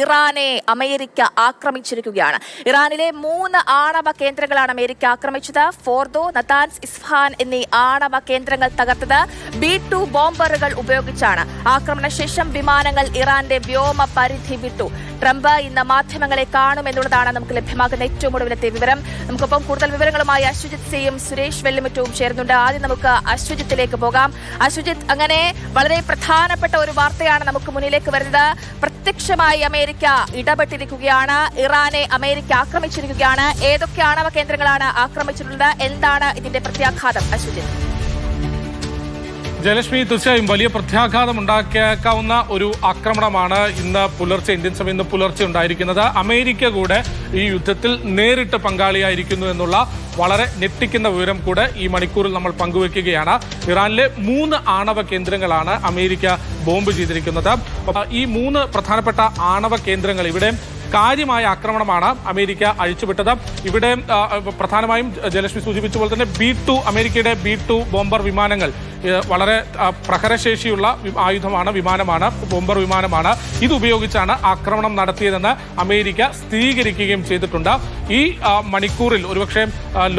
ഇറാനെ അമേരിക്ക ആക്രമിച്ചിരിക്കുകയാണ്. ഇറാനിലെ 3 ആണവ കേന്ദ്രങ്ങളാണ് അമേരിക്ക ആക്രമിച്ചത്. ഫോർദോ, നതാൻസ്, ഇസ്ഫഹാൻ എന്നീ ആണവ കേന്ദ്രങ്ങൾ തകർത്തത് B-2 ബോംബറുകൾ ഉപയോഗിച്ചാണ്. ആക്രമണശേഷം വിമാനങ്ങൾ ഇറാന്റെ വ്യോമ പരിധി വിട്ടു. ട്രംപ് ഇന്ന് മാധ്യമങ്ങളെ കാണുമെന്നുള്ളതാണ് നമുക്ക് ലഭ്യമാകുന്ന ഏറ്റവും ഒടുവിലത്തെ വിവരം. നമുക്കൊപ്പം കൂടുതൽ വിവരങ്ങളുമായി അശ്വജിത് സിയും സുരേഷ് വെല്ലുമുറ്റവും ചേർന്നുണ്ട്. ആദ്യം നമുക്ക് അശ്വജിത്തിലേക്ക് പോകാം. അശ്വജിത്ത്, അങ്ങനെ വളരെ പ്രധാനപ്പെട്ട ഒരു വാർത്തയാണ് നമുക്ക് മുന്നിലേക്ക് വരുന്നത്. പ്രത്യക്ഷമായി അമേരിക്ക ഇടപെട്ടിരിക്കുകയാണ്. ഇറാനെ അമേരിക്ക ആക്രമിച്ചിരിക്കുകയാണ്. ഏതൊക്കെ ആണവ കേന്ദ്രങ്ങളാണ് ആക്രമിച്ചിട്ടുള്ളത്? എന്താണ് ഇതിന്റെ പ്രത്യാഘാതം? അശ്വജിത്ത്. ജയലക്ഷ്മി, തീർച്ചയായും വലിയ പ്രത്യാഘാതം ഉണ്ടാക്കിയേക്കാവുന്ന ഒരു ആക്രമണമാണ് ഇന്ന് പുലർച്ചെ, ഇന്ത്യൻ സമയം ഇന്ന് പുലർച്ചെ ഉണ്ടായിരിക്കുന്നത്. അമേരിക്ക കൂടെ ഈ യുദ്ധത്തിൽ നേരിട്ട് പങ്കാളിയായിരിക്കുന്നു എന്നുള്ള വളരെ ഞെട്ടിക്കുന്ന വിവരം കൂടെ ഈ മണിക്കൂറിൽ നമ്മൾ പങ്കുവെക്കുകയാണ്. ഇറാനിലെ 3 ആണവ കേന്ദ്രങ്ങളാണ് അമേരിക്ക ബോംബ് ചെയ്തിരിക്കുന്നത്. ഈ 3 പ്രധാനപ്പെട്ട ആണവ കേന്ദ്രങ്ങൾ, ഇവിടെ കാര്യമായ ആക്രമണമാണ് അമേരിക്ക അഴിച്ചുവിട്ടത്. ഇവിടെ പ്രധാനമായും ജയലക്ഷ്മി സൂചിപ്പിച്ച പോലെ തന്നെ B-2, അമേരിക്കയുടെ B-2 ബോംബർ വിമാനങ്ങൾ വളരെ പ്രഹരശേഷിയുള്ള വിമാനമാണ്, ബോംബർ വിമാനമാണ്. ഇതുപയോഗിച്ചാണ് ആക്രമണം നടത്തിയതെന്ന് അമേരിക്ക സ്ഥിരീകരിക്കുകയും ചെയ്തിട്ടുണ്ട്. ഈ മണിക്കൂറിൽ ഒരുപക്ഷെ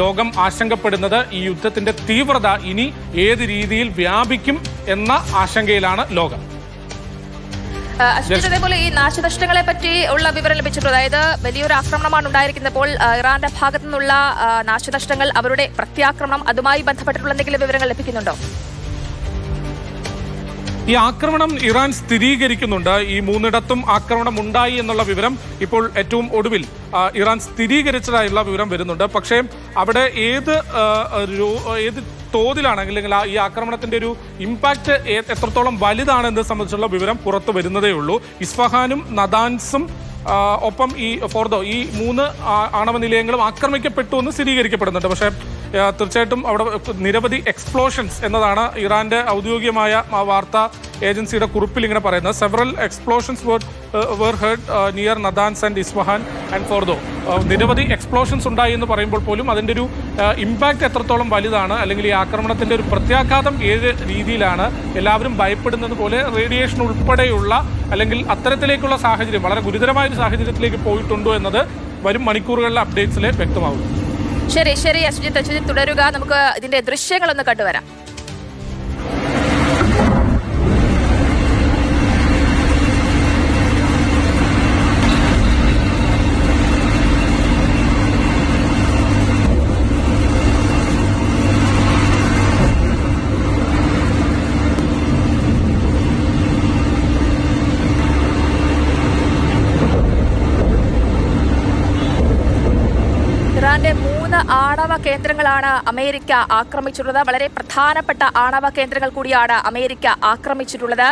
ലോകം ആശങ്കപ്പെടുന്നത് ഈ യുദ്ധത്തിന്റെ തീവ്രത ഇനി ഏത് രീതിയിൽ വ്യാപിക്കും എന്ന ആശങ്കയിലാണ് ലോകം. അതേപോലെ ഈ നാശനഷ്ടങ്ങളെ പറ്റി ഉള്ള വിവരം ലഭിച്ചിട്ടുണ്ട്. അതായത് വലിയൊരു ആക്രമണമാണ് ഉണ്ടായിരിക്കുന്നപ്പോൾ ഇറാന്റെ ഭാഗത്തു നിന്നുള്ള നാശനഷ്ടങ്ങൾ, അവരുടെ പ്രത്യാക്രമണം, അതുമായി ബന്ധപ്പെട്ടിട്ടുള്ള എന്തെങ്കിലും വിവരങ്ങൾ ലഭിക്കുന്നുണ്ടോ? ഈ ആക്രമണം ഇറാൻ സ്ഥിരീകരിക്കുന്നുണ്ട്. ഈ 3ഇടത്തും ആക്രമണം ഉണ്ടായി എന്നുള്ള വിവരം ഇപ്പോൾ ഏറ്റവും ഒടുവിൽ ഇറാൻ സ്ഥിരീകരിച്ചതായുള്ള വിവരം വരുന്നുണ്ട്. പക്ഷേ അവിടെ ഏത് തോതിലാണെങ്കിൽ ഈ ആക്രമണത്തിന്റെ ഒരു ഇമ്പാക്ട് എത്രത്തോളം വലുതാണെന്നത് സംബന്ധിച്ചുള്ള വിവരം പുറത്തു വരുന്നതേ ഉള്ളൂ. ഇസ്ഫഹാനും നതാൻസും ഒപ്പം ഈ ഫോർദോ, ഈ 3 ആണവ നിലയങ്ങളും ആക്രമിക്കപ്പെട്ടു എന്ന് സ്ഥിരീകരിക്കപ്പെടുന്നുണ്ട്. പക്ഷേ തീർച്ചയായിട്ടും അവിടെ നിരവധി എക്സ്പ്ലോഷൻസ് എന്നതാണ് ഇറാന്റെ ഔദ്യോഗികമായ വാർത്താ ഏജൻസിയുടെ കുറിപ്പിൽ ഇങ്ങനെ പറയുന്നത്. Several explosions were heard near Natanz and Isfahan and Fordo. നിരവധി എക്സ്പ്ലോഷൻസ് ഉണ്ടായി എന്ന് പറയുമ്പോൾ പോലും അതിൻ്റെ ഒരു ഇമ്പാക്ട് എത്രത്തോളം വലുതാണ്, അല്ലെങ്കിൽ ഈ ആക്രമണത്തിന്റെ ഒരു പ്രത്യാഘാതം ഏത് രീതിയിലാണ്, എല്ലാവരും ഭയപ്പെടുന്നത് പോലെ റേഡിയേഷൻ ഉൾപ്പെടെയുള്ള അല്ലെങ്കിൽ അത്തരത്തിലേക്കുള്ള സാഹചര്യം, വളരെ ഗുരുതരമായ ഒരു സാഹചര്യത്തിലേക്ക് പോയിട്ടുണ്ടോ എന്നത് വരും മണിക്കൂറുകളിലെ അപ്ഡേറ്റ്സിൽ വ്യക്തമാകും. ശരി ശരി അശ്വജിത്ത് തുടരുക. നമുക്ക് ഇതിന്റെ ദൃശ്യങ്ങളൊന്ന് കണ്ടുവരാം. ഇറാന്റെ 3 ആണവ കേന്ദ്രങ്ങളാണ് അമേരിക്ക ആക്രമിച്ചിട്ടുള്ളത്. വളരെ പ്രധാനപ്പെട്ട ആണവ കേന്ദ്രങ്ങൾ കൂടിയാണ് അമേരിക്ക ആക്രമിച്ചിട്ടുള്ളത്.